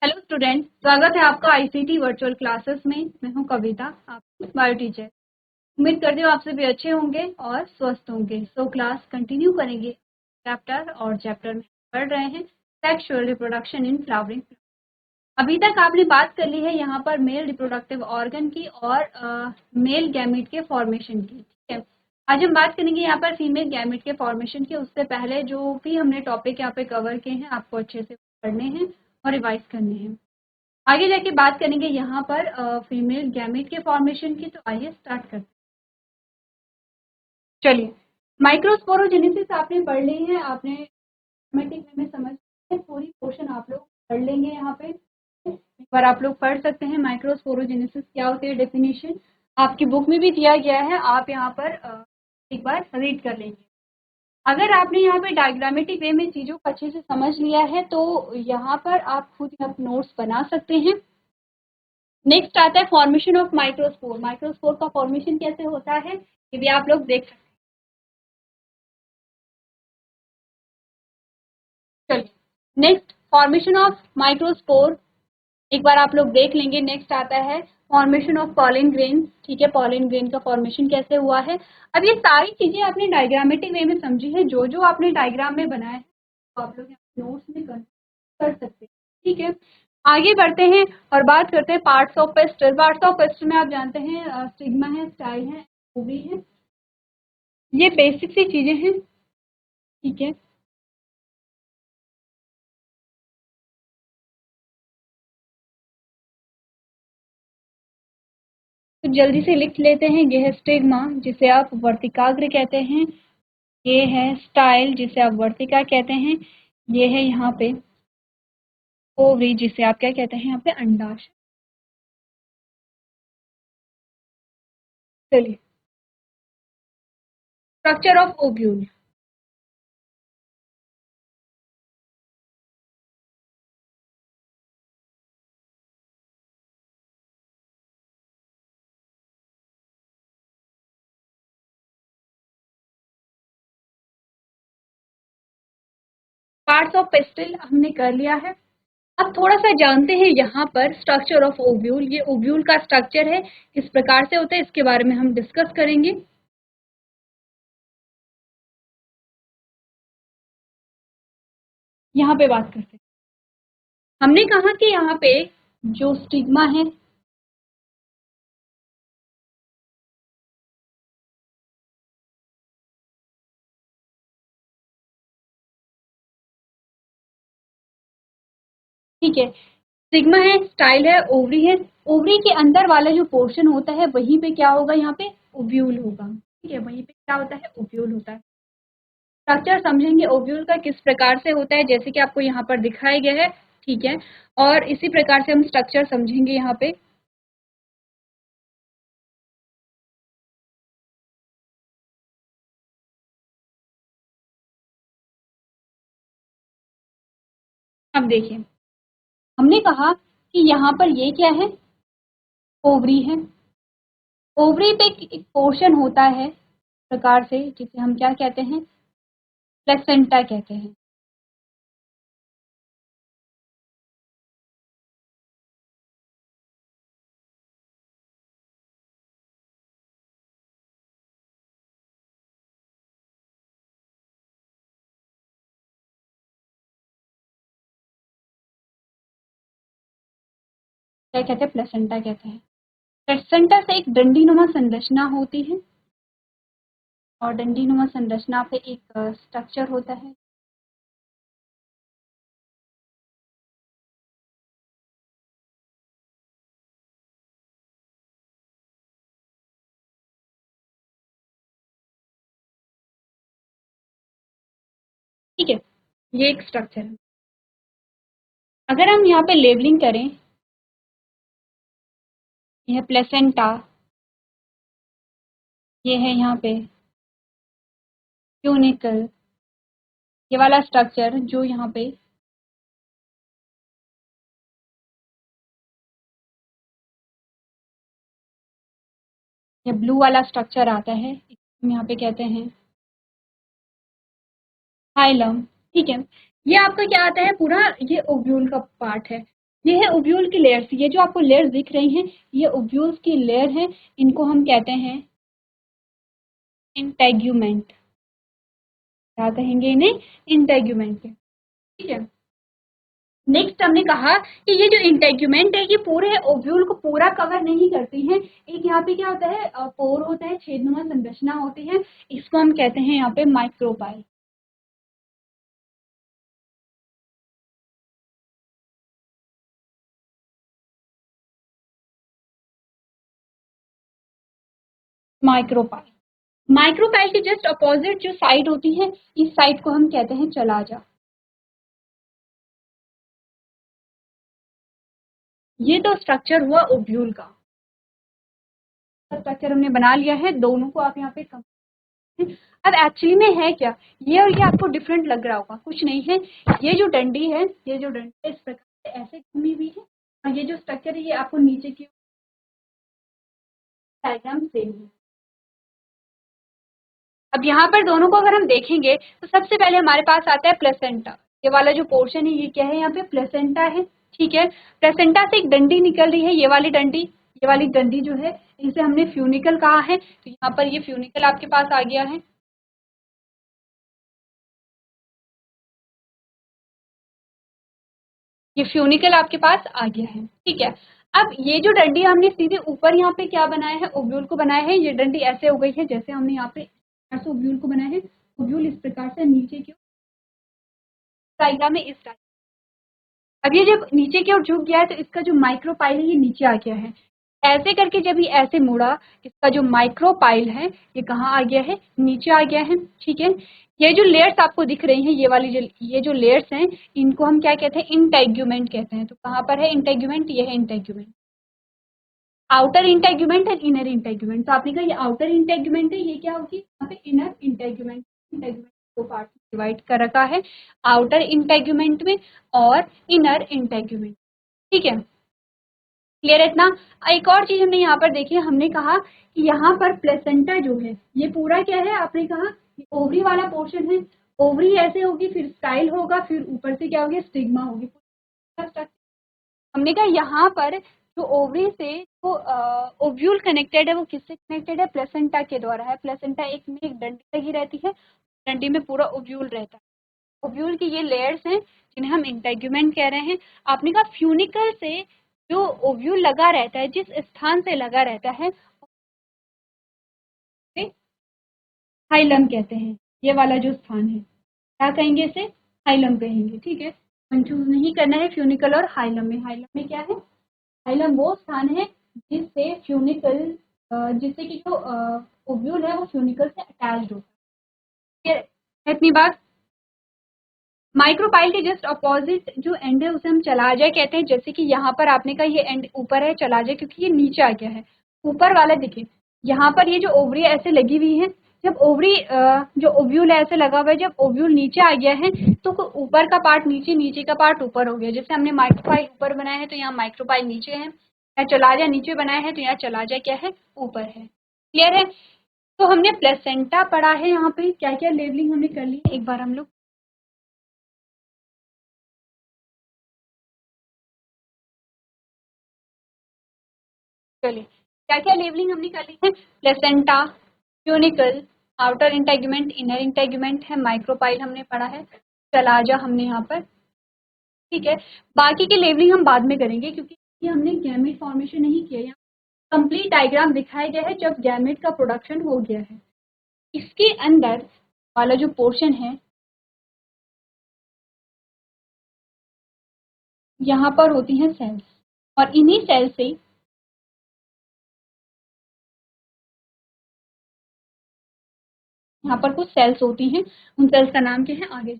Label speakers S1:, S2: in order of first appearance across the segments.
S1: Hello student, स्वागत है आपका आईसीटी वर्चुअल क्लासेस में। मैं हूं कविता, आपकी बायो टीचर। उम्मीद करती हूँ आप सभी अच्छे होंगे और स्वस्थ होंगे। क्लास कंटिन्यू करेंगे। चैप्टर में पढ़ रहे हैं सेक्सुअल रिप्रोडक्शन इन फ्लावरिंग। अभी तक आपने बात कर ली है यहाँ पर मेल रिप्रोडक्टिव ऑर्गन की और मेल गैमेट के फॉर्मेशन की। ठीक है, आज हम बात करेंगे यहाँ पर फीमेल गैमेट के फॉर्मेशन की। उससे पहले जो भी हमने टॉपिक यहाँ पे कवर किए हैं आपको अच्छे से पढ़ने हैं और रिवाइज करने हैं। आगे जाके बात करेंगे यहाँ पर फीमेल गैमेट के फॉर्मेशन की। तो आइए स्टार्ट करते हैं। चलिए, माइक्रोस्पोरोजेनेसिस आपने पढ़ ली है, आपने सिस्टमैटिक वे में समझ पूरी पोर्शन आप लोग पढ़ लेंगे। यहाँ पे एक बार आप लोग पढ़ सकते हैं माइक्रोस्पोरोजेनेसिस क्या होती है, डेफिनेशन आपकी बुक में भी दिया गया है, आप यहाँ पर एक बार रीड कर लेंगे। अगर आपने यहाँ पे डायग्रामेटिक वे में चीज़ों को अच्छे से समझ लिया है तो यहाँ पर आप खुद नोट्स बना सकते हैं। नेक्स्ट आता है फॉर्मेशन ऑफ माइक्रोस्पोर। माइक्रोस्पोर का फॉर्मेशन कैसे होता है ये भी आप लोग देख सकते हैं। चलिए, नेक्स्ट फॉर्मेशन ऑफ माइक्रोस्पोर एक बार आप लोग देख लेंगे। नेक्स्ट आता है फॉर्मेशन ऑफ पॉलन ग्रेन। ठीक है, पॉलन ग्रेन का फॉर्मेशन कैसे हुआ है। अब ये सारी चीजें आपने डायग्रामेटिक वे में समझी है, जो जो आपने डायग्राम में बनाया है तो आप लोग नोट्स में कर सकते हैं। ठीक है, आगे बढ़ते हैं और बात करते हैं parts of pastel. Parts of pastel में आप जानते हैं स्टिग्मा है, स्टाइल है, ओवरी है, ये बेसिक सी चीजें हैं। ठीक है, तो जल्दी से लिख लेते हैं। ये है स्टिग्मा जिसे आप वर्तिकाग्र कहते हैं, ये है स्टाइल जिसे आप वर्तिका कहते हैं, ये है यहाँ पे ओवरी जिसे आप क्या कहते हैं यहाँ पे अंडाशय। चलिए, structure of ovule. Parts of pistil हमने कर लिया है। अब थोड़ा सा जानते हैं यहाँ पर स्ट्रक्चर ऑफ ओव्यूल। ये ओव्यूल का स्ट्रक्चर है, किस प्रकार से होता है इसके बारे में हम डिस्कस करेंगे। यहाँ पे बात करते हैं। हमने कहा कि यहाँ पे जो स्टिग्मा है, ठीक है, सिग्मा है, स्टाइल है, ओवरी है। ओवरी के अंदर वाला जो पोर्शन होता है वहीं पे क्या होगा, यहाँ पे ओव्यूल होगा। ठीक है, वहीं पे क्या होता है, ओव्यूल होता है। स्ट्रक्चर समझेंगे ओव्यूल का किस प्रकार से होता है, जैसे कि आपको यहाँ पर दिखाया गया है। ठीक है, और इसी प्रकार से हम स्ट्रक्चर समझेंगे यहाँ पे। अब देखिए, हमने कहा कि यहाँ पर ये क्या है, ओवरी है। ओवरी पे एक पोर्शन होता है प्रकार से जिसे हम क्या कहते हैं, प्लेसेंटा कहते हैं। क्या कहते हैं, प्लेसेंटा कहते हैं। प्लेसेंटा से एक डंडीनुमा संरचना होती है और डंडीनुमा संरचना पे एक स्ट्रक्चर होता है। ठीक है, ये एक स्ट्रक्चर है। अगर हम यहाँ पे लेबलिंग करें, यह प्लेसेंटा, ये है यहाँ पे ट्यूनिकल, ये वाला स्ट्रक्चर जो यहाँ पे ये ब्लू वाला स्ट्रक्चर आता है, हम यहाँ पे कहते हैं हाइलम। ठीक है, ये आपका क्या आता है, पूरा ये ओव्यूल का पार्ट है। ये है ओव्यूल की लेयर्स। ये जो आपको लेयर्स दिख रही हैं ये ओव्यूल्स की लेयर हैं, इनको हम कहते हैं इंटेग्यूमेंट। क्या कहेंगे इन्हें? इंटेग्यूमेंट। ठीक है। नेक्स्ट हमने कहा कि ये जो इंटेग्यूमेंट है ये पूरे ओव्यूल को पूरा कवर नहीं करती हैं। एक यहाँ पे क्या होता है, पोर होता है, छेदनुमा संरचना होती है, इसको हम कहते हैं यहाँ पे माइक्रोपाइल। माइक्रोपाइल। माइक्रोपाइल के जस्ट अपोजिट जो साइड होती है इस साइड को हम कहते हैं चलाजा। ये तो स्ट्रक्चर हुआ ओव्यूल का। स्ट्रक्चर हमने बना लिया है, दोनों को आप यहाँ पे कम। अब एक्चुअली में है क्या, ये और ये आपको डिफरेंट लग रहा होगा, कुछ नहीं है। ये जो डंडी है, ये जो डंडी है इस प्रकार से ऐसे घूमी हुई है, और ये जो स्ट्रक्चर है ये आपको नीचे की डायग्राम सेम है। अब यहाँ पर दोनों को अगर हम देखेंगे तो सबसे पहले हमारे पास आता है प्लेसेंटा। ये वाला जो पोर्शन है ये क्या है, यहाँ पे प्लेसेंटा है। ठीक है। प्लेसेंटा से एक डंडी निकल रही है, ये वाली डंडी। ये वाली डंडी जो है इसे हमने फ्यूनिकल कहा है, तो यहाँ पर ये फ्यूनिकल आपके पास आ गया है। ये फ्यूनिकल आपके पास आ गया है। ठीक है। अब ये जो डंडी हमने सीधे ऊपर यहाँ पे क्या बनाया है, ओव्यूल को बनाया है। ये डंडी ऐसे हो गई है जैसे हमने यहाँ पे ऐसे ओव्यूल को बनाया है। ओव्यूल इस प्रकार से नीचे की डायग्राम में इस टाइप। अब ये जब नीचे की ओर झुक गया है तो इसका जो माइक्रोपाइल है ये नीचे आ गया है। ऐसे करके जब ये ऐसे मुड़ा, इसका जो माइक्रोपाइल है ये कहाँ आ गया है, नीचे आ गया है। ठीक है। ये जो लेयर्स आपको दिख रही हैं, ये वाली ये जो लेयर्स हैं इनको हम क्या कहते हैं, इंटेग्यूमेंट कहते हैं। तो कहाँ पर है इंटेग्यूमेंट, ये है integument. Outer integument and inner integument. तो आपने कहा ये आउटर इंटेग्यूमेंट है, ये क्या होगी यहाँ पे इनर इंटेग्यूमेंट। इंटेग्यूमेंट दो पार्ट में डिवाइड कर रखा है, आउटर इंटेग्यूमेंट में और इनर इंटेग्यूमेंट। ठीक है। क्लियर है इतना? एक और चीज हमने यहाँ पर देखी, हमने कहा कि यहाँ पर प्लेसेंटा जो है ये पूरा क्या है, आपने कहा ओवरी वाला पोर्शन है। ओवरी ऐसे होगी, फिर स्टाइल होगा, फिर ऊपर से क्या होगी, स्टिग्मा होगी। हमने कहा यहाँ पर जो ओवरी से जो ओव्यूल कनेक्टेड है वो किससे कनेक्टेड है, प्लेसेंटा के द्वारा है। प्लेसेंटा एक में एक डंडी लगी रहती है, डंडी में पूरा ओव्यूल रहता है। ओव्यूल की ये लेयर्स हैं जिन्हें हम इंटेग्यूमेंट कह रहे हैं। आपने कहा फ्यूनिकल से जो ओव्यूल लगा रहता है, जिस स्थान से लगा रहता है हाइलम कहते हैं। ये वाला जो स्थान है क्या कहेंगे, इसे हाइलम कहेंगे। ठीक है। कंफ्यूज नहीं करना है फ्यूनिकल और हाइलम में। हाइलम में क्या है, हाइलम वो स्थान है जिससे फ्यूनिकल, जिससे कि जो ओव्यूल है वो फ्यूनिकल से अटैच्ड होता है। इतनी बात। माइक्रोपाइल के जस्ट अपोजिट जो एंड है उसे हम चलाजा कहते हैं। जैसे कि यहाँ पर आपने कहा ये एंड ऊपर है चलाजा, क्योंकि ये नीचे आ गया है। ऊपर वाला देखिए, यहाँ पर ये जो ओवरी ऐसे लगी हुई है, जब ओवरी जो ओव्यूल है ऐसे लगा हुआ है, जब ओव्यूल नीचे आ गया है तो ऊपर का पार्ट नीचे, नीचे का पार्ट ऊपर हो गया। जैसे हमने माइक्रोपाइल ऊपर बनाया है तो यहाँ माइक्रोपाइल नीचे है, यहाँ चलाजा नीचे बनाया है तो यहाँ चलाजा क्या है, ऊपर है। क्लियर है? तो हमने प्लेसेंटा पढ़ा है, यहाँ पे क्या क्या लेबलिंग हमने कर ली एक बार हम लोग। चलिए क्या क्या लेबलिंग हमने कर ली है, placenta, funicle, outer integument, inner integument है, माइक्रोपाइल हमने पढ़ा है, चलाजा हमने यहाँ पर। ठीक है। बाकी की लेबलिंग हम बाद में करेंगे क्योंकि ये हमने गैमेट फॉर्मेशन नहीं किया। यहाँ कंप्लीट डायग्राम दिखाया गया है जब गैमेट का प्रोडक्शन हो गया है। इसके अंदर वाला जो पोर्शन है यहाँ पर होती हैं सेल्स, और इन्हीं सेल से यहाँ पर कुछ सेल्स होती हैं, उन सेल्स का नाम क्या है आगे।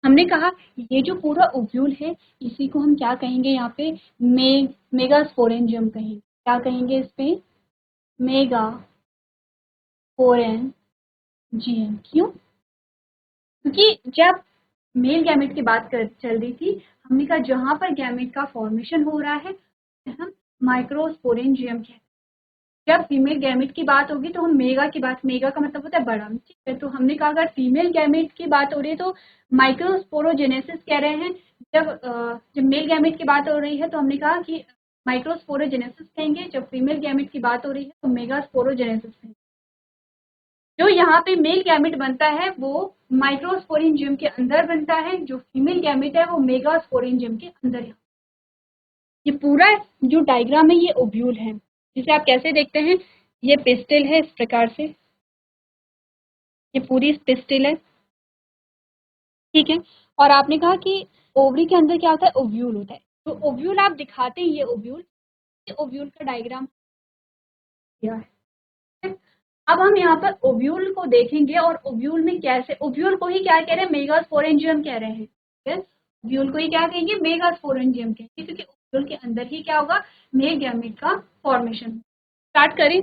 S1: हमने कहा ये जो पूरा ओव्यूल है इसी को हम क्या कहेंगे, यहाँ पे मेगास्पोरेंजियम कहेंगे। क्या कहेंगे इस पे, मेगास्पोरेंजियम। क्यों? क्योंकि जब मेल गैमेट की बात चल रही थी, हमने कहा जहां पर गैमेट का फॉर्मेशन हो रहा है हम माइक्रोस्पोरेंजियम कहते हैं। जब फीमेल गैमेट की बात होगी तो हम मेगा की बात, मेगा का मतलब होता है बड़ा, ठीक है। तो हमने कहा अगर फीमेल गैमेट की बात हो रही है तो माइक्रोस्पोरोजेनेसिस कह रहे हैं। जब मेल गैमेट की बात हो रही है तो हमने कहा कि माइक्रोस्पोरोजेनेसिस कहेंगे। जब फीमेल गैमेट की बात हो रही है तो मेगास्पोरोजेनेसिस कहेंगे। जो यहाँ पे मेल गैमेट बनता है वो माइक्रोस्पोरेंजियम के अंदर बनता है, जो फीमेल गैमेट है वो मेगास्पोरेंजियम के अंदर है। ये पूरा जो डायग्राम है ये ओव्यूल है, जिसे आप कैसे देखते हैं, ये पिस्टिल है इस प्रकार से, ये पूरी पिस्टिल है, ठीक है। और आपने कहा कि ओवरी के अंदर क्या होता है, ओव्यूल होता है। तो ओव्यूल आप दिखाते हैं, ये ओव्यूल का डायग्राम दिया है। अब हम यहाँ पर ओव्यूल को देखेंगे और ओव्यूल में कैसे, ओव्यूल को ही क्या कह रहे हैं, मेगास्पोरेंजियम कह रहे हैं, ठीक है। ओव्यूल को ही क्या कहेंगे, मेगास्पोरेंजियम कहेंगे, क्योंकि ओव्यूल के अंदर ही क्या होगा, मेल गैमेट का फॉर्मेशन। स्टार्ट करें।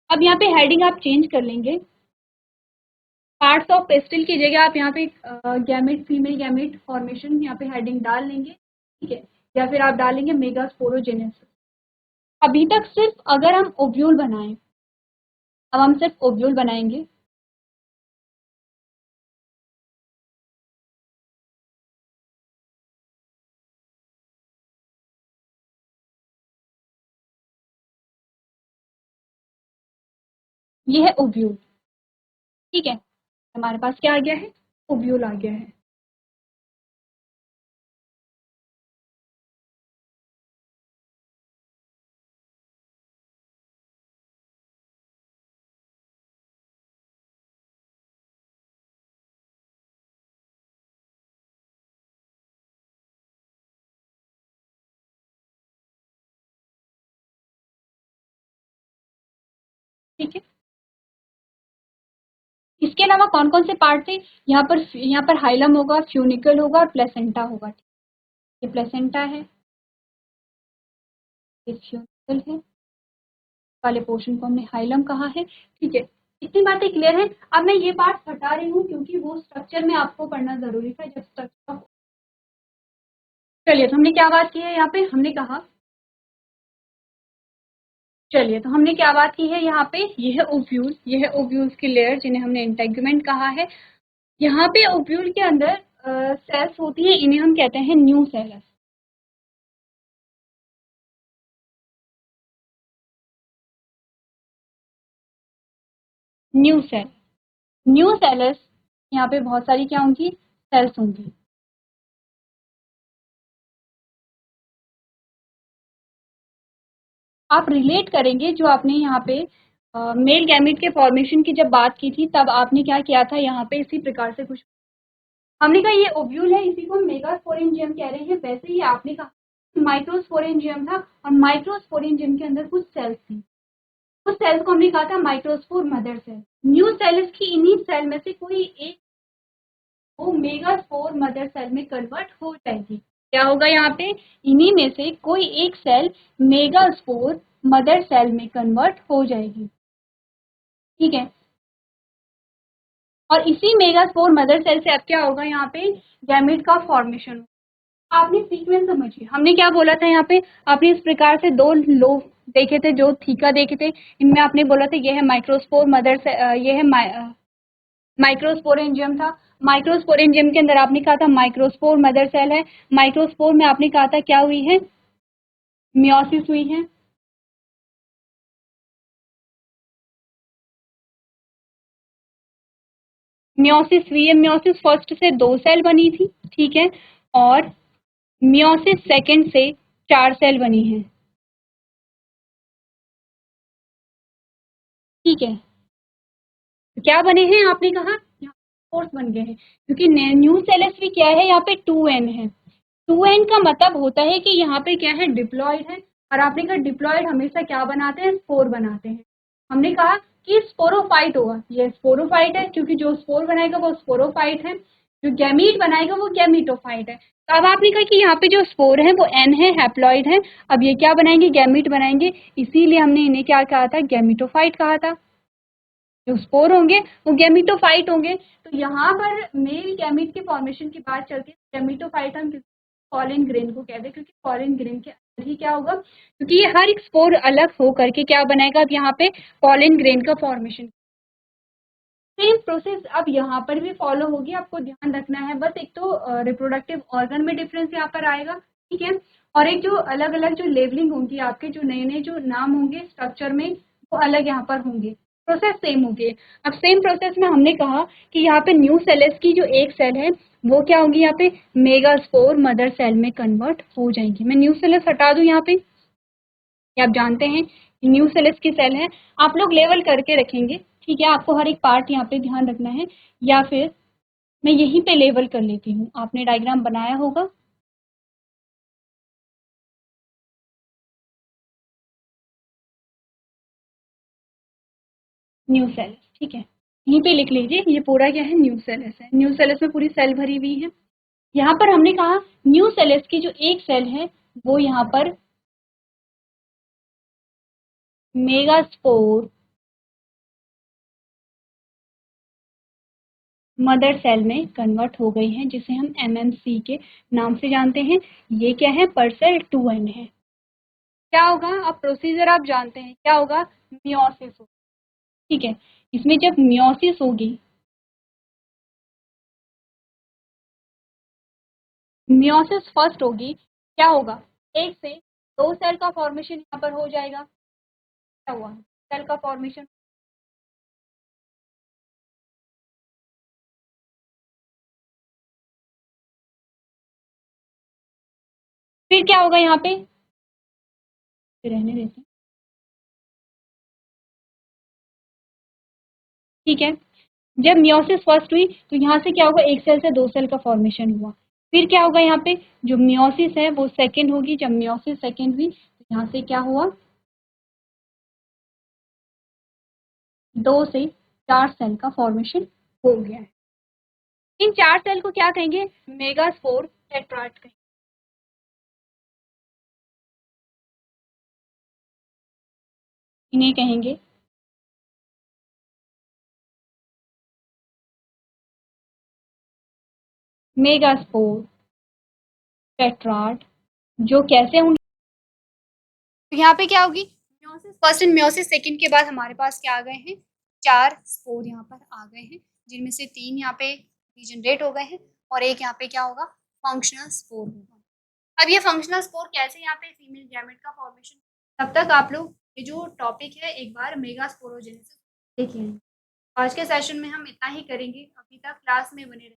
S1: अब यहाँ पे हेडिंग आप चेंज कर लेंगे, पार्ट्स ऑफ पेस्टिल की जगह आप यहाँ पे गैमेट, फीमेल गैमेट फॉर्मेशन यहाँ पे हेडिंग डाल लेंगे, ठीक है। या फिर आप डालेंगे मेगास्पोरोजेनेसिस। अभी तक सिर्फ अगर हम ओव्यूल बनाएं, अब हम सिर्फ ओव्यूल बनाएंगे। ये है ओव्यूल, ठीक है। हमारे पास क्या आ गया है, ओव्यूल आ गया है। ठीक है, इसके अलावा कौन कौन से पार्ट थे, यहाँ पर हाइलम होगा, फ्यूनिकल होगा और प्लेसेंटा होगा। ये प्लेसेंटा है, ये फ्यूनिकल है, वाले पोर्शन को हमने हाइलम कहा है, ठीक है। इतनी बातें क्लियर है। अब मैं ये पार्ट हटा रही हूँ क्योंकि वो स्ट्रक्चर में आपको पढ़ना जरूरी था, जब स्ट्रक्चर। चलिए, तो हमने क्या बात की है यहाँ पे, हमने कहा, चलिए तो हमने क्या बात की है यहाँ पे, ये है ओव्यूल, ये है ओव्यूल्स की लेयर जिन्हें हमने इंटेगुमेंट कहा है। यहाँ पे ओव्यूल के अंदर सेल्स होती है, इन्हें हम कहते हैं nucellus. Nucellus, nucellus, यहाँ पे बहुत सारी क्या होंगी, सेल्स होंगी। आप रिलेट करेंगे जो आपने यहाँ पे मेल गैमेट के फॉर्मेशन की जब बात की थी, तब आपने क्या किया था, यहाँ पे इसी प्रकार से कुछ हमने कहा ये ओव्यूल है, इसी को मेगास्पोरेंजियम कह रहे हैं। वैसे ही आपने कहा माइक्रोस्पोरेंजियम था, और माइक्रोस्पोरेंजियम के अंदर कुछ सेल्स थी, उस सेल्स को हमने कहा था microspore mother cell. Nucellus की इन्हीं सेल में से कोई एक वो मेगास्पोर मदर सेल में कन्वर्ट हो जाएगी। क्या होगा यहाँ पे, इन्हीं में से कोई एक सेल मेगास्पोर मदर सेल में कन्वर्ट हो जाएगी, ठीक है। और इसी मेगास्पोर मदर सेल से अब क्या होगा, यहाँ पे गैमेट का फॉर्मेशन। आपने सीक्वेंस समझिए, हमने क्या बोला था यहाँ पे, आपने इस प्रकार से दो लोब देखे थे, जो थीका देखे थे, इनमें आपने बोला था ये है माइक्रोस्पोर मदर से, ये है माइक्रोस्पोरेंजियम था। माइक्रोस्पोरेंजियम के अंदर आपने कहा था माइक्रोस्पोर मदर सेल है। माइक्रोस्पोर में आपने कहा था क्या हुई है, मियोसिस हुई है। मियोसिस हुई है, मियोसिस फर्स्ट से 2 सेल बनी थी, ठीक है। और मियोसिस सेकंड से 4 सेल बनी है, ठीक है। तो क्या बने हैं, आपने कहा फोर्स बन गए हैं, क्योंकि न्यू सेल्स भी क्या है, यहाँ पे 2n है। 2n का मतलब होता है कि यहाँ पे क्या है, डिप्लॉयड है। और आपने कहा डिप्लॉयड हमेशा क्या बनाते हैं, स्पोर बनाते हैं। हमने कहा कि स्पोरोफाइट होगा, ये स्पोरोफाइट है, क्योंकि जो स्पोर बनाएगा वो स्पोरोफाइट है, जो गैमीट बनाएगा वो गैमीटोफाइट है। तो अब आपने कहा कि यहाँ पे जो स्पोर है वो n है, हैप्लॉइड है। अब ये क्या बनाएंगे, गैमीट बनाएंगे, इसीलिए हमने इन्हें क्या कहा था, गैमीटोफाइट कहा था। जो स्पोर होंगे वो गैमीटोफाइट होंगे। तो यहाँ पर मेल गैमीट के फॉर्मेशन की बात चलती है, गैमीटोफाइट हम पॉलन ग्रेन को कहते हैं, क्योंकि पॉलन ग्रेन के ही क्या होगा, क्योंकि ये हर एक स्पोर अलग हो करके क्या बनाएगा, अब यहाँ पे पॉलन ग्रेन का फॉर्मेशन। सेम प्रोसेस अब यहाँ पर भी फॉलो होगी, आपको ध्यान रखना है बस एक तो रिप्रोडक्टिव ऑर्गन में डिफरेंस यहाँ पर आएगा, ठीक है, और एक जो अलग अलग जो लेबलिंग होंगी आपके, जो नए नए जो नाम होंगे स्ट्रक्चर में वो अलग यहाँ पर होंगे, प्रोसेस सेम होगी। अब सेम प्रोसेस में हमने कहा कि यहाँ पे न्यू सेल्स की जो एक सेल है वो क्या होगी, यहाँ पे मेगास्पोर मदर सेल में कन्वर्ट हो जाएंगी। मैं न्यू सेल्स हटा दूं यहाँ पे, ये आप जानते हैं न्यू सेल्स की सेल है, आप लोग लेवल करके रखेंगे, ठीक है, आपको हर एक पार्ट यहाँ पे ध्यान रखना है, या फिर मैं यहीं पे लेवल कर लेती हूँ, आपने डायग्राम बनाया होगा। न्यू सेल्स, ठीक है, यहीं पे लिख लीजिए, ये पूरा क्या है, न्यू सेल्स है, न्यू सेल्स में पूरी सेल भरी हुई है। यहाँ पर हमने कहा न्यू सेल्स की जो एक सेल है वो यहाँ पर मेगास्पोर मदर सेल में कन्वर्ट हो गई हैं, जिसे हम एमएमसी के नाम से जानते हैं। ये क्या है, परसेल 2n है। क्या होगा, अब प्रोसीजर आप जानते हैं क्या होगा, मियोसिस होगा, ठीक है, इसमें जब मियोसिस होगी, मियोसिस फर्स्ट होगी, क्या होगा, एक से दो सेल का फॉर्मेशन यहाँ पर हो जाएगा, क्या हुआ, सेल का फॉर्मेशन। फिर क्या होगा यहाँ पे, रहने देते हैं, ठीक है, जब मियोसिस फर्स्ट हुई तो यहाँ से क्या होगा, एक सेल से दो सेल का फॉर्मेशन हुआ। फिर क्या होगा, यहाँ पे जो मियोसिस है वो सेकेंड होगी, जब मियोसिस सेकेंड हुई तो यहाँ से क्या हुआ, दो से चार सेल का फॉर्मेशन हो गया है। इन चार सेल को क्या कहेंगे, मेगास्पोर टेट्राड कहेंगे। इन्हें कहेंगे मेगास्पोर टेट्राड। जो कैसे होंगे, तो यहाँ पे क्या होगी, meiosis first and meiosis second के बाद हमारे पास क्या आ गए हैं, चार स्पोर यहाँ पर आ गए हैं, जिनमें से तीन यहाँ पे रीजनरेट हो गए हैं और एक यहाँ पे क्या होगा, फंक्शनल स्पोर होगा। अब ये फंक्शनल स्पोर कैसे यहाँ पे फीमेल गैमेट का फॉर्मेशन, तब तक आप लोग ये जो टॉपिक है एक बार मेगास्पोरोजेनेसिस देखिए। आज के सेशन में हम इतना ही करेंगे, अभी तक क्लास में बने रहे।